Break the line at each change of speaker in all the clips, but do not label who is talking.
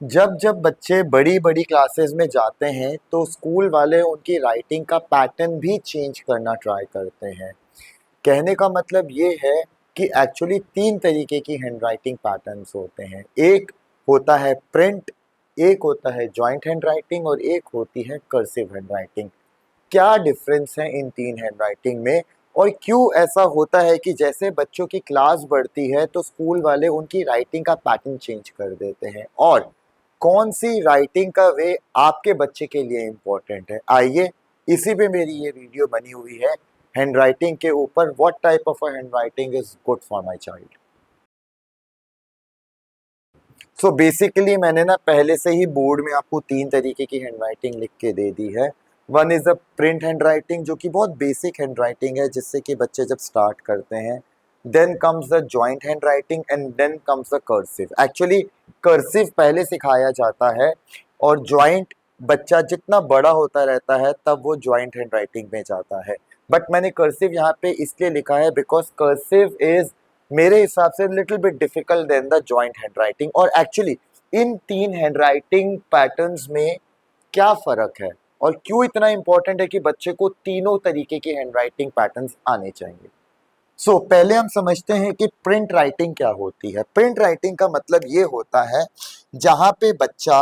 जब जब बच्चे बड़ी बड़ी क्लासेस में जाते हैं तो स्कूल वाले उनकी राइटिंग का पैटर्न भी चेंज करना ट्राई करते हैं। कहने का मतलब ये है कि एक्चुअली तीन तरीके की हैंडराइटिंग पैटर्न्स होते हैं। एक होता है प्रिंट, एक होता है जॉइंट हैंडराइटिंग और एक होती है कर्सिव हैंडराइटिंग। क्या डिफरेंस है इन तीन हैंडराइटिंग में और क्यों ऐसा होता है कि जैसे बच्चों की क्लास बढ़ती है तो स्कूल वाले उनकी राइटिंग का पैटर्न चेंज कर देते हैं, और कौन सी राइटिंग का वे आपके बच्चे के लिए इम्पोर्टेंट है। आइए, इसी पे मेरी ये वीडियो बनी हुई है, हैंडराइटिंग के ऊपर, what type of a handwriting is good for my child. So basically मैंने ना पहले से ही बोर्ड में आपको तीन तरीके की हैंडराइटिंग लिख के दे दी है। One is a print handwriting, जो कि बहुत बेसिक हैंडराइटिंग है जिससे कि बच्चे जब स्टार्ट करते हैं। Then comes the joint handwriting and then comes the cursive. Actually cursive पहले सिखाया जाता है और जॉइंट बच्चा जितना बड़ा होता रहता है तब वो जॉइंट हैंडराइटिंग में जाता है। बट मैंने कर्सिव यहाँ पे इसलिए लिखा है बिकॉज कर्सिव इज मेरे हिसाब से little bit difficult then the joint handwriting. और एक्चुअली इन तीन हैंडराइटिंग पैटर्न्स में क्या फर्क है और क्यों इतना इंपॉर्टेंट है कि बच्चे को तीनों तरीके की हैंडराइटिंग पैटर्न्स आने चाहिए। पहले हम समझते हैं कि प्रिंट राइटिंग क्या होती है। प्रिंट राइटिंग का मतलब ये होता है जहां पे बच्चा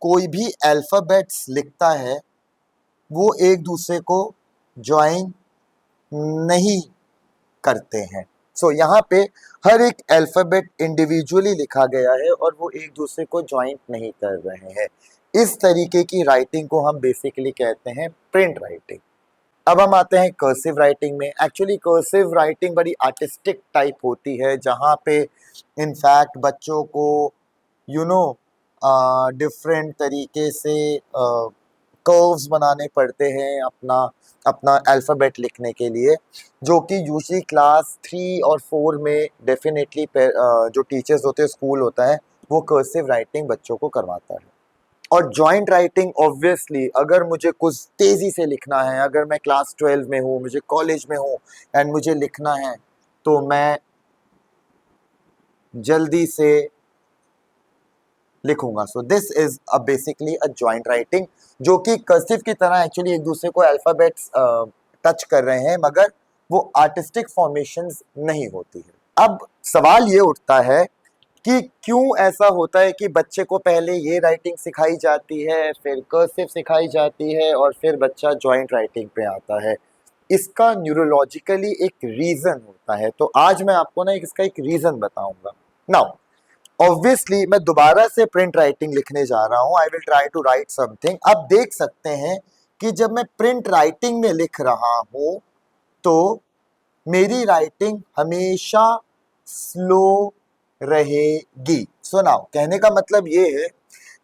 कोई भी अल्फाबेट्स लिखता है वो एक दूसरे को ज्वाइन नहीं करते हैं। यहाँ पे हर एक अल्फाबेट इंडिविजुअली लिखा गया है और वो एक दूसरे को ज्वाइंट नहीं कर रहे हैं। इस तरीके की राइटिंग को हम बेसिकली कहते हैं प्रिंट राइटिंग। अब हम आते हैं कर्सिव राइटिंग में। एक्चुअली कर्सिव राइटिंग बड़ी आर्टिस्टिक टाइप होती है जहाँ पे इनफैक्ट बच्चों को यू नो डिफरेंट तरीके से कर्व्स बनाने पड़ते हैं अपना अपना अल्फ़ाबेट लिखने के लिए, जो कि यूजुअली क्लास 3 और 4 में डेफिनेटली जो टीचर्स होते हैं, स्कूल होता है, वो कर्सिव राइटिंग बच्चों को करवाता है। और जॉइंट राइटिंग ऑब्वियसली अगर मुझे कुछ तेज़ी से लिखना है, अगर मैं क्लास 12 में हूँ, मुझे कॉलेज में हूँ एंड मुझे लिखना है, तो मैं जल्दी से लिखूंगा। This is a basically a joint writing, जो कि कर्सिव की तरह एक्चुअली एक दूसरे को अल्फाबेट्स टच कर रहे हैं, मगर वो आर्टिस्टिक फॉर्मेशंस नहीं होती है। अब सवाल ये उठता है कि क्यों ऐसा होता है कि बच्चे को पहले ये राइटिंग सिखाई जाती है, फिर कर्सिव सिखाई जाती है और फिर बच्चा जॉइंट राइटिंग पे आता है। इसका न्यूरोलॉजिकली एक रीजन होता है, तो आज मैं आपको ना इसका एक रीजन बताऊंगा। नाउ ऑब्वियसली मैं दोबारा से प्रिंट राइटिंग लिखने जा रहा हूं। I will try to write something. अब देख सकते हैं कि जब मैं प्रिंट राइटिंग में लिख रहा हूं तो मेरी राइटिंग हमेशा स्लो रहेगी। सुनाओ, कहने का मतलब ये है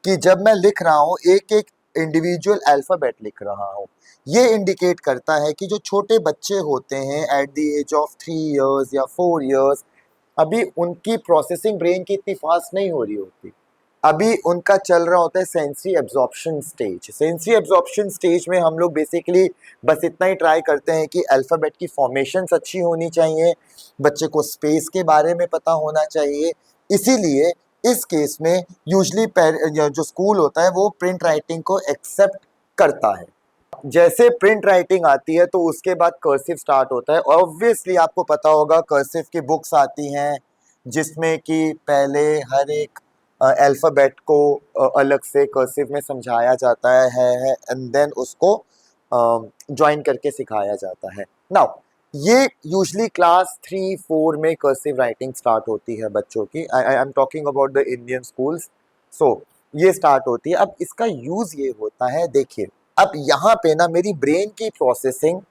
कि जब मैं लिख रहा हूं एक एक इंडिविजुअल अल्फाबेट लिख रहा हूं, ये इंडिकेट करता है कि जो छोटे बच्चे होते हैं at the age of 3 years या 4 इयर्स, अभी उनकी प्रोसेसिंग ब्रेन की इतनी फास्ट नहीं हो रही होती। अभी उनका चल रहा होता है sensory absorption stage. Sensory absorption stage में हम लोग बेसिकली बस इतना ही ट्राई करते हैं कि अल्फ़ाबेट की फॉर्मेशंस अच्छी होनी चाहिए, बच्चे को स्पेस के बारे में पता होना चाहिए। इसीलिए इस केस में यूजली जो स्कूल होता है वो प्रिंट राइटिंग को एक्सेप्ट करता है। जैसे प्रिंट राइटिंग आती है तो उसके बाद कर्सिव स्टार्ट होता है। ऑब्वियसली आपको पता होगा कर्सिव की बुक्स आती हैं जिसमें कि पहले हर एक अल्फ़ाबेट को अलग से कर्सिव में समझाया जाता है एंड देन उसको ज्वाइन करके सिखाया जाता है। नाउ ये यूजली क्लास 3 4 में कर्सिव राइटिंग स्टार्ट होती है बच्चों की। I am talking about the Indian schools. ये स्टार्ट होती है। अब इसका यूज ये होता है, देखिए, अब यहाँ पे ना मेरी ब्रेन की प्रोसेसिंग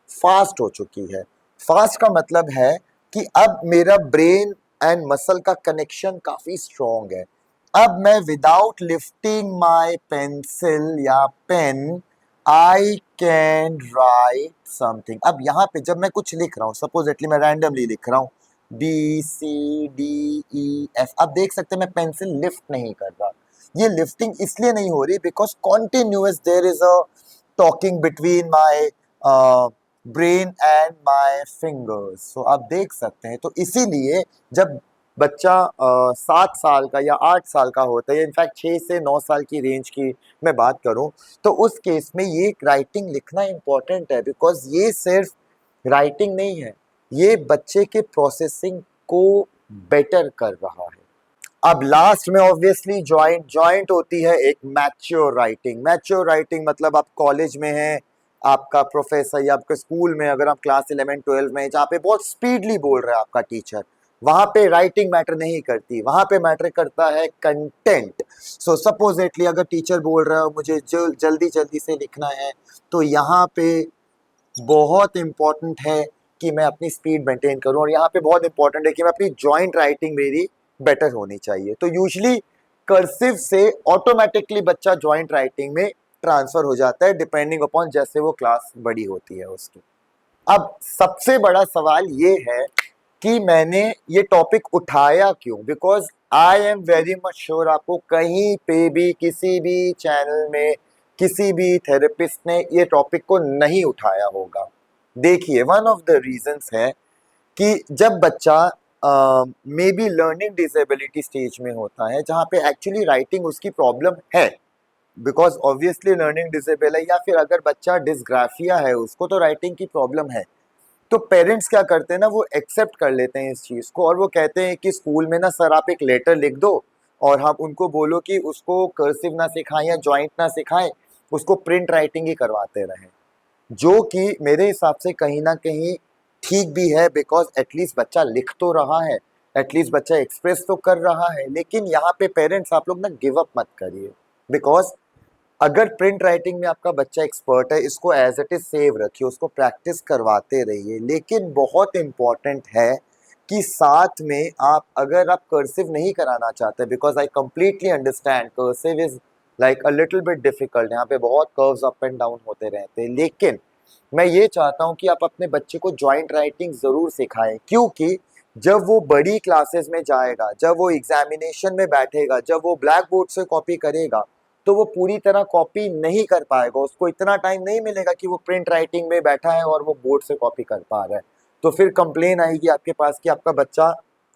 फास्ट हो चुकी है। फास्ट का मतलब है कि अब मेरा ब्रेन एंड मसल का कनेक्शन काफी स्ट्रॉन्ग है। अब मैं विदाउट लिफ्टिंग माय पेंसिल या pen I can write something. अब यहाँ पे जब मैं कुछ लिख रहा हूँ, सपोजिटली मैं रैंडमली लिख रहा हूँ BCDEF, अब देख सकते हैं मैं पेंसिल लिफ्ट नहीं कर रहा। ये लिफ्टिंग इसलिए नहीं हो रही because continuous there is a talking between my brain and my fingers. आप देख सकते हैं, तो इसीलिए जब बच्चा 7 साल का या 8 साल का होता है, इनफैक्ट 6 से 9 साल की रेंज की मैं बात करूं, तो उस केस में ये राइटिंग लिखना इंपॉर्टेंट है, बिकॉज ये सिर्फ राइटिंग नहीं है, ये बच्चे के प्रोसेसिंग को बेटर कर रहा है। अब लास्ट में ऑब्वियसली जॉइंट जॉइंट होती है एक मैच्योर राइटिंग। मैच्योर राइटिंग मतलब आप कॉलेज में हैं, आपका प्रोफेसर या आपके स्कूल में, अगर आप क्लास 11 12 में जहाँ पे बहुत स्पीडली बोल रहा है आपका टीचर, वहां पे राइटिंग मैटर नहीं करती, वहां पे मैटर करता है कंटेंट। सो सपोजिटली अगर टीचर बोल रहा है मुझे जल्दी जल्दी से लिखना है, तो यहाँ पे बहुत इंपॉर्टेंट है कि मैं अपनी स्पीड मेंटेन करूं, और यहाँ पे बहुत इंपॉर्टेंट है कि मैं अपनी जॉइंट राइटिंग मेरी बेटर होनी चाहिए। तो यूजली कर्सिव से ऑटोमेटिकली बच्चा जॉइंट राइटिंग में ट्रांसफर हो जाता है, डिपेंडिंग अपॉन जैसे वो क्लास बड़ी होती है उसकी। अब सबसे बड़ा सवाल ये है कि मैंने ये टॉपिक उठाया क्यों, because I am very much sure आपको कहीं पे भी किसी भी चैनल में किसी भी थेरेपिस्ट ने ये टॉपिक को नहीं उठाया होगा। देखिए, वन ऑफ द रीजंस है कि जब बच्चा may be learning disability stage में होता है, जहाँ पे एक्चुअली राइटिंग उसकी प्रॉब्लम है, बिकॉज ऑब्वियसली लर्निंग डिसेबल है, या फिर अगर बच्चा डिसग्राफिया है उसको, तो राइटिंग की प्रॉब्लम है। तो पेरेंट्स क्या करते हैं ना, वो एक्सेप्ट कर लेते हैं इस चीज को, और वो कहते हैं कि स्कूल में ना सर आप एक लेटर लिख दो, और हम उनको बोलो कि उसको कर्सिव ना सिखाएं या जॉइंट ना सिखाएं, उसको प्रिंट राइटिंग ही करवाते रहें। जो कि मेरे हिसाब से कहीं ना कहीं ठीक भी है, बिकॉज एटलीस्ट बच्चा लिख तो रहा है, एटलीस्ट बच्चा एक्सप्रेस तो कर रहा है। लेकिन यहाँ पे पेरेंट्स आप लोग ना गिव अप मत करिए, बिकॉज अगर प्रिंट राइटिंग में आपका बच्चा एक्सपर्ट है, इसको एज इट इज सेव रखिए, उसको प्रैक्टिस करवाते रहिए। लेकिन बहुत इंपॉर्टेंट है कि साथ में आप, अगर आप कर्सिव नहीं कराना चाहते, because I completely understand cursive is like a little bit difficult, यहाँ पे बहुत कर्व्स अप एंड डाउन होते रहते हैं, लेकिन मैं ये चाहता हूँ कि आप अपने बच्चे को जॉइंट राइटिंग जरूर सिखाएं, क्योंकि जब वो बड़ी क्लासेस में जाएगा, जब वो एग्जामिनेशन में बैठेगा, जब वो ब्लैक बोर्ड से कॉपी करेगा, तो वो पूरी तरह कॉपी नहीं कर पाएगा, उसको इतना टाइम नहीं मिलेगा कि वो प्रिंट राइटिंग में बैठा है और वो बोर्ड से कॉपी कर पा रहा है। तो फिर कंप्लेन आएगी आपके पास कि आपका बच्चा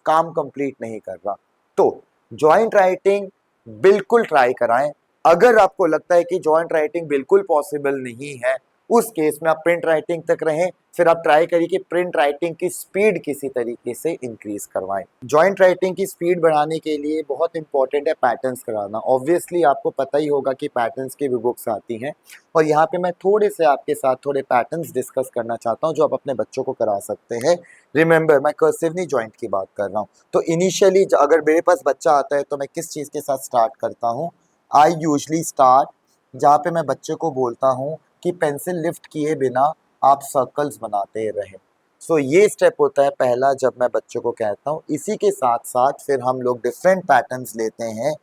काम कंप्लीट नहीं कर रहा। तो जॉइंट राइटिंग बिल्कुल ट्राई कराएं। अगर आपको लगता है कि जॉइंट राइटिंग बिल्कुल पॉसिबल नहीं है, उस केस में आप प्रिंट राइटिंग तक रहें, फिर आप ट्राई करिए कि प्रिंट राइटिंग की स्पीड किसी तरीके से इंक्रीज करवाएं। जॉइंट राइटिंग की स्पीड बढ़ाने के लिए बहुत इंपॉर्टेंट है पैटर्न्स कराना। ऑब्वियसली आपको पता ही होगा कि पैटर्न्स की भी बुक्स आती हैं, और यहाँ पे मैं थोड़े से आपके साथ थोड़े पैटर्न्स डिस्कस करना चाहता हूँ जो आप अपने बच्चों को करा सकते हैं। रिमेंबर, मैं कर्सिव नहीं जॉइंट की बात कर रहा हूँ। तो इनिशियली अगर मेरे पास बच्चा आता है तो मैं किस चीज़ के साथ स्टार्ट करता हूँ? आई यूजली स्टार्ट जहाँ पे मैं बच्चे को बोलता हूँ कि पेंसिल लिफ्ट किए बिना आप सर्कल्स बनाते रहें। सो ये स्टेप होता है पहला जब मैं बच्चों को कहता हूँ। इसी के साथ साथ फिर हम लोग डिफरेंट पैटर्न्स लेते हैं,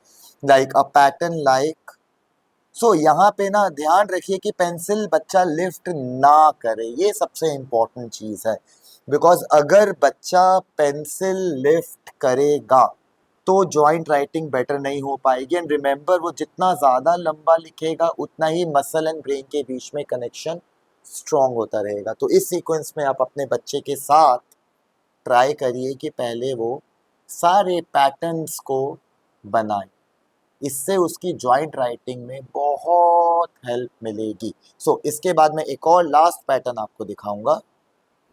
लाइक अ पैटर्न लाइक, सो यहाँ पे ना ध्यान रखिए कि पेंसिल बच्चा लिफ्ट ना करे, ये सबसे इम्पोर्टेंट चीज़ है। बिकॉज अगर बच्चा पेंसिल लिफ्ट करेगा तो जॉइंट राइटिंग बेटर नहीं हो पाएगी। एंड रिमेंबर, वो जितना ज़्यादा लंबा लिखेगा उतना ही मसल एंड ब्रेन के बीच में कनेक्शन स्ट्रॉन्ग होता रहेगा। तो इस सीक्वेंस में आप अपने बच्चे के साथ ट्राई करिए कि पहले वो सारे पैटर्न्स को बनाए, इससे उसकी जॉइंट राइटिंग में बहुत हेल्प मिलेगी। सो इसके बाद मैं एक और लास्ट पैटर्न आपको दिखाऊंगा,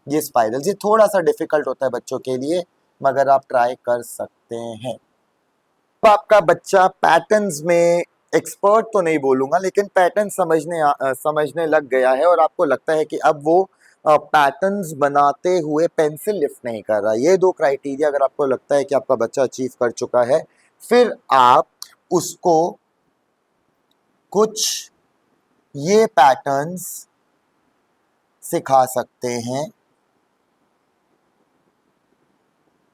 ये स्पाइरल्स। ये थोड़ा सा डिफिकल्ट होता है बच्चों के लिए, मगर आप ट्राई कर सकते हैं। तो आपका बच्चा पैटर्न्स में एक्सपर्ट तो नहीं बोलूंगा, लेकिन पैटर्न समझने लग गया है, और आपको लगता है कि अब वो पैटर्न्स बनाते हुए पेंसिल लिफ्ट नहीं कर रहा। ये दो क्राइटेरिया अगर आपको लगता है कि आपका बच्चा अचीव कर चुका है, फिर आप उसको कुछ ये पैटर्न्स सिखा सकते हैं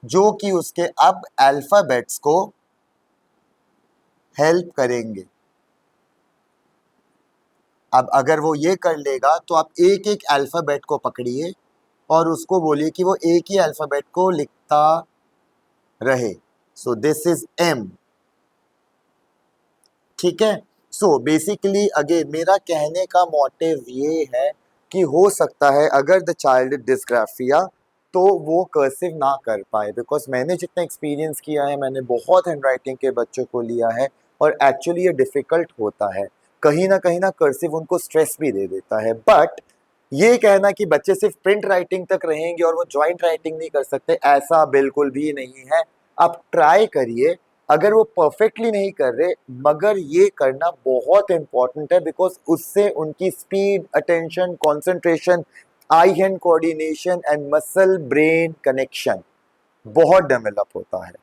जो कि उसके अब अल्फाबेट्स को हेल्प करेंगे। अब अगर वो ये कर लेगा तो आप एक एक अल्फाबेट को पकड़िए और उसको बोलिए कि वो एक ही अल्फाबेट को लिखता रहे। सो दिस इज एम, ठीक है। सो बेसिकली अगेन मेरा कहने का मोटिव ये है कि हो सकता है अगर द चाइल्ड डिस्ग्राफिया तो वो कर्सिव ना कर पाए, बिकॉज मैंने जितना एक्सपीरियंस किया है, मैंने बहुत हैंडराइटिंग के बच्चों को लिया है और एक्चुअली ये डिफिकल्ट होता है, कहीं ना कर्सिव उनको स्ट्रेस भी दे देता है। बट ये कहना कि बच्चे सिर्फ प्रिंट राइटिंग तक रहेंगे और वो जॉइंट राइटिंग नहीं कर सकते, ऐसा बिल्कुल भी नहीं है। आप ट्राई करिए, अगर वो परफेक्टली नहीं कर रहे, मगर ये करना बहुत इंपॉर्टेंट है, बिकॉज उससे उनकी speed, attention, concentration, I hand coordination and muscle brain connection बहुत डेवलप होता है।